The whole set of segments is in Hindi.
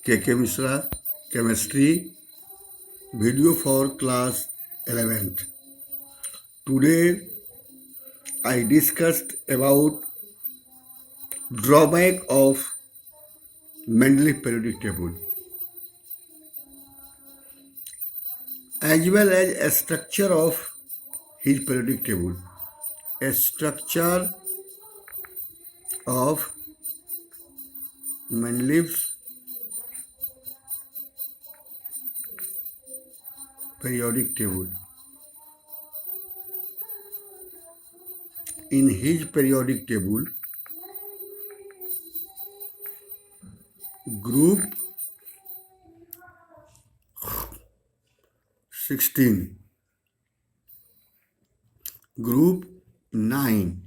K.K. Mishra, Chemistry, video for class 11th. Today I discussed about drawback of Mendeleev periodic table as well as a structure of his periodic table. A structure of Mendeleev's periodic table. In his periodic table, group 16, group 9,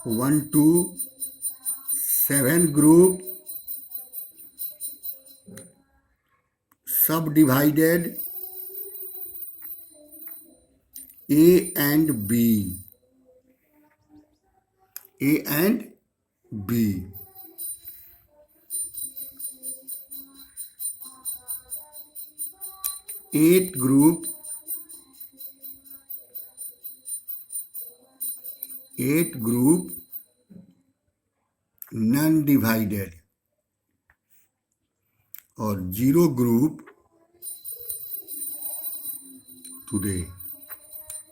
1 to 7 group subdivided A and B. 8 group non divided और 0 group टुडे।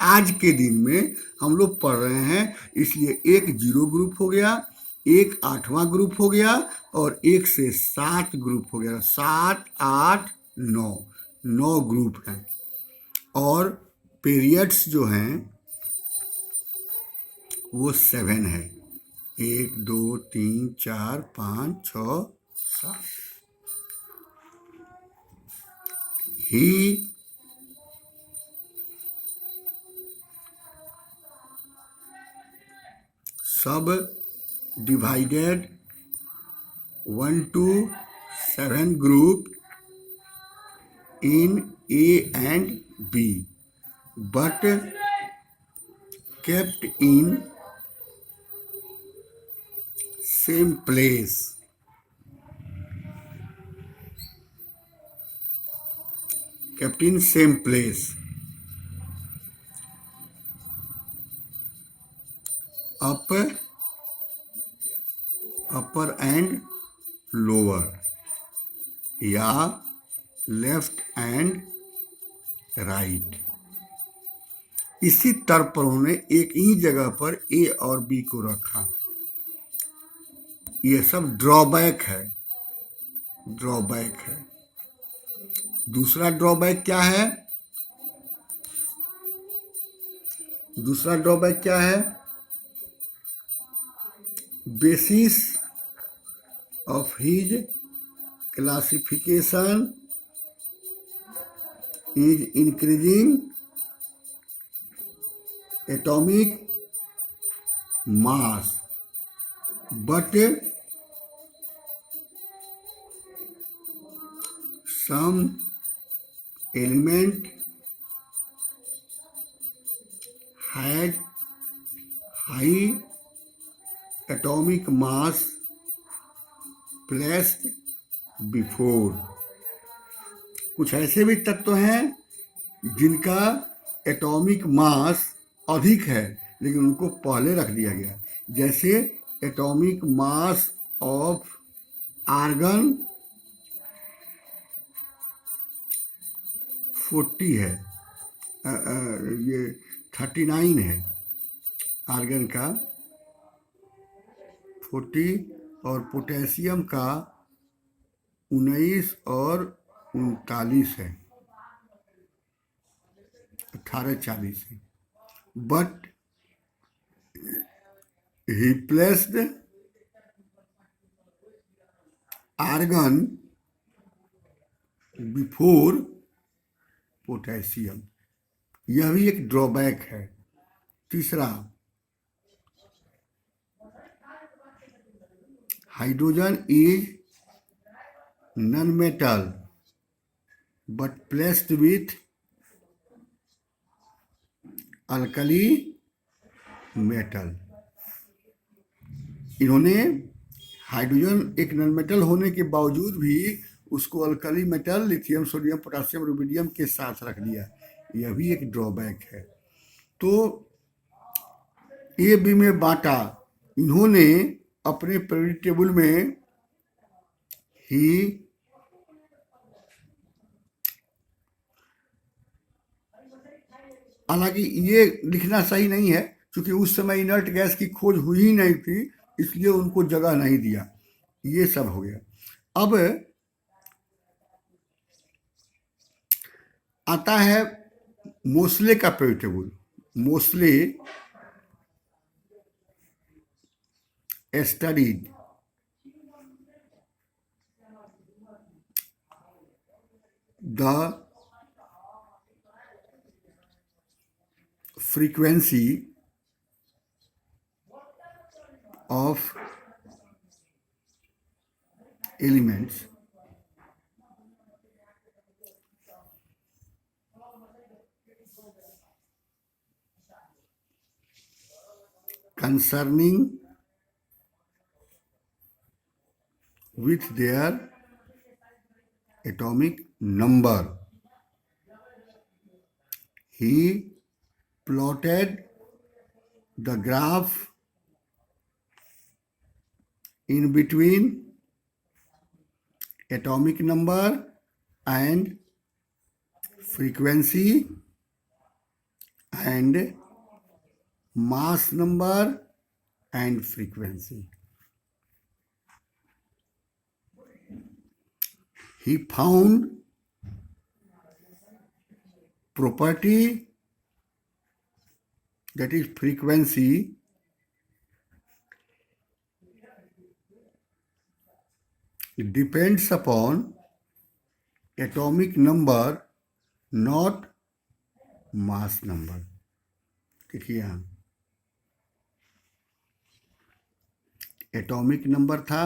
आज के दिन में हम लोग पढ़ रहे हैं, इसलिए एक 0 ग्रुप हो गया, एक 8वां ग्रुप हो गया और 1 से 7 ग्रुप हो गया। 7, 8, 9 ग्रुप हैं और पीरियड्स जो हैं वो 7 है। 1, 2, 3, 4, 5, 6, 7। ही सब divided 1 to 7 group in A and B, but kept in same place. upper and lower या लेफ्ट एंड राइट। इसी तर्क पर उन्होंने एक ही जगह पर ए और बी को रखा। ये सब ड्रॉबैक है। दूसरा ड्रॉबैक क्या है? Basis of his classification is increasing atomic mass, but some element has high atomic mass placed before. कुछ ऐसे भी तत्व हैं जिनका एटॉमिक मास अधिक है लेकिन उनको पहले रख दिया गया। जैसे एटॉमिक मास ऑफ आर्गन 40 है, ये 39 है आर्गन का 40 और पोटेशियम का 19 और 39 है, 18, 40 है। But he placed argon before potassium. यह भी एक ड्रॉबैक है। तीसरा, hydrogen is non-metal but placed with alkali metal. इन्होंने हाइड्रोजन एक नॉन मेटल होने के बावजूद भी उसको alkali metal lithium, sodium, potassium, rubidium के साथ रख दिया। यह भी एक ड्रॉबैक है। तो ए बी में बांटा। इन्होंने अपने पीरियोडिक टेबल में ही हालांकि ये लिखना सही नहीं है, क्योंकि उस समय इनर्ट गैस की खोज हुई ही नहीं थी, इसलिए उनको जगह नहीं दिया। ये सब हो गया। अब आता है मोस्ले का periodic table. Moseley studied the frequency of elements concerning with their atomic number. He plotted the graph in between atomic number and frequency and mass number and frequency. He found property, that is frequency, depends upon atomic number, not mass number. देखिए यहाँ एटॉमिक नंबर था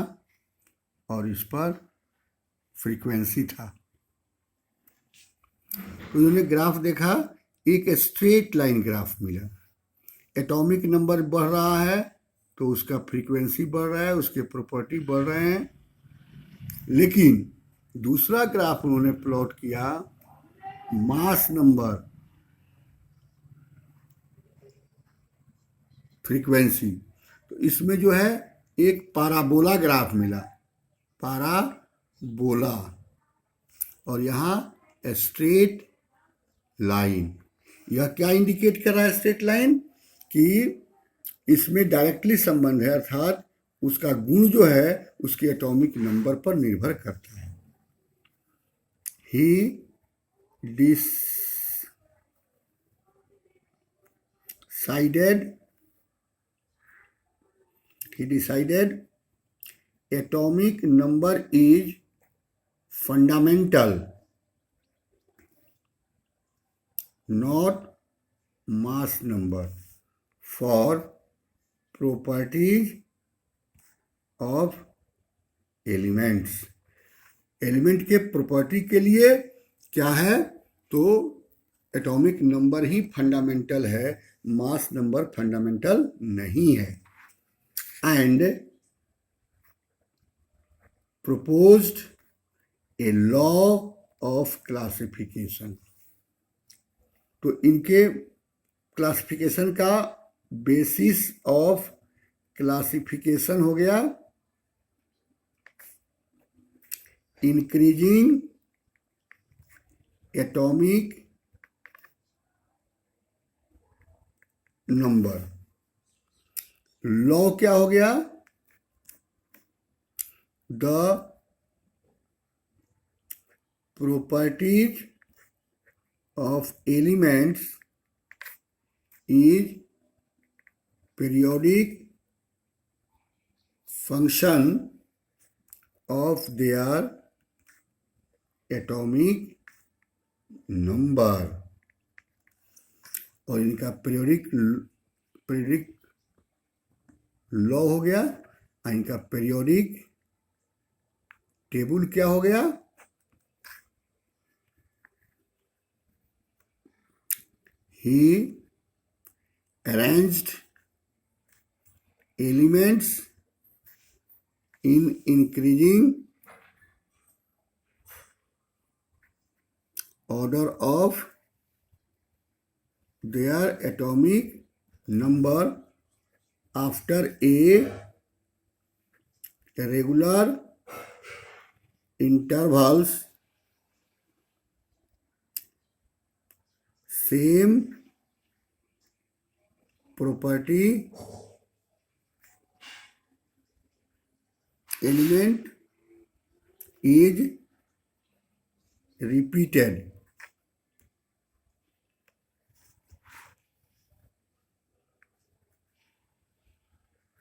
और इस पर फ्रीक्वेंसी था। तो उन्होंने ग्राफ देखा, एक स्ट्रेट लाइन ग्राफ मिला। एटॉमिक नंबर बढ़ रहा है तो उसका फ्रीक्वेंसी बढ़ रहा है, उसके प्रॉपर्टी बढ़ रहे हैं। लेकिन दूसरा ग्राफ उन्होंने प्लॉट किया, मास नंबर, फ्रीक्वेंसी। तो इसमें जो है एक पाराबोला ग्राफ मिला, पाराबोला, और यहाँ स्ट्रेट लाइन। यह क्या इंडिकेट कर रहा है स्ट्रेट लाइन? कि इसमें डायरेक्टली संबंध है, अर्थात उसका गुण जो है उसके एटॉमिक नंबर पर निर्भर करता है। ही decided atomic number is fundamental, not mass number, for properties of elements. Element के प्रॉपर्टी के लिए क्या है? तो एटॉमिक नंबर ही फंडामेंटल है, मास नंबर फंडामेंटल नहीं है। And proposed a law of classification. तो इनके क्लासिफिकेशन का बेसिस ऑफ क्लासिफिकेशन हो गया इंक्रीजिंग एटॉमिक नंबर। लॉ क्या हो गया? The properties of elements is periodic function of their atomic number। और इनका पीरियोडिक लॉ हो गया, और इनका पीरियोडिक टेबल क्या हो गया? He arranged elements in increasing order of their atomic number after a regular intervals. Same property element is repeated.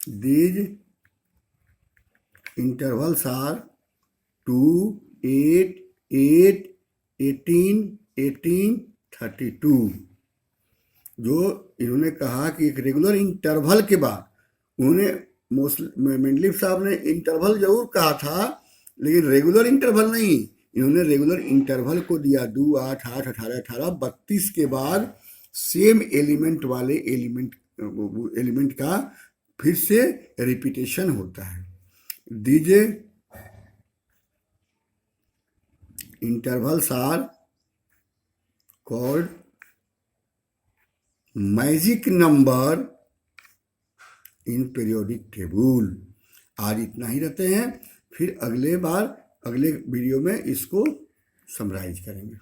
These intervals are 2, 8, 8, 18, 18, 32। जो इन्होंने कहा कि एक रेगुलर इंटरवल के बाद, उन्होंने मेंडलीव साहब ने इंटरवल जरूर कहा था, लेकिन रेगुलर इंटरवल नहीं। इन्होंने रेगुलर इंटरवल को दिया 2, 8, 8, 18, 18, 32 के बाद सेम एलिमेंट वाले एलिमेंट का फिर से रिपीटेशन होता है। दीजिए intervals are called magic number in periodic table. आज इतना ही रहते हैं, फिर अगले वीडियो में इसको समराइज करेंगे।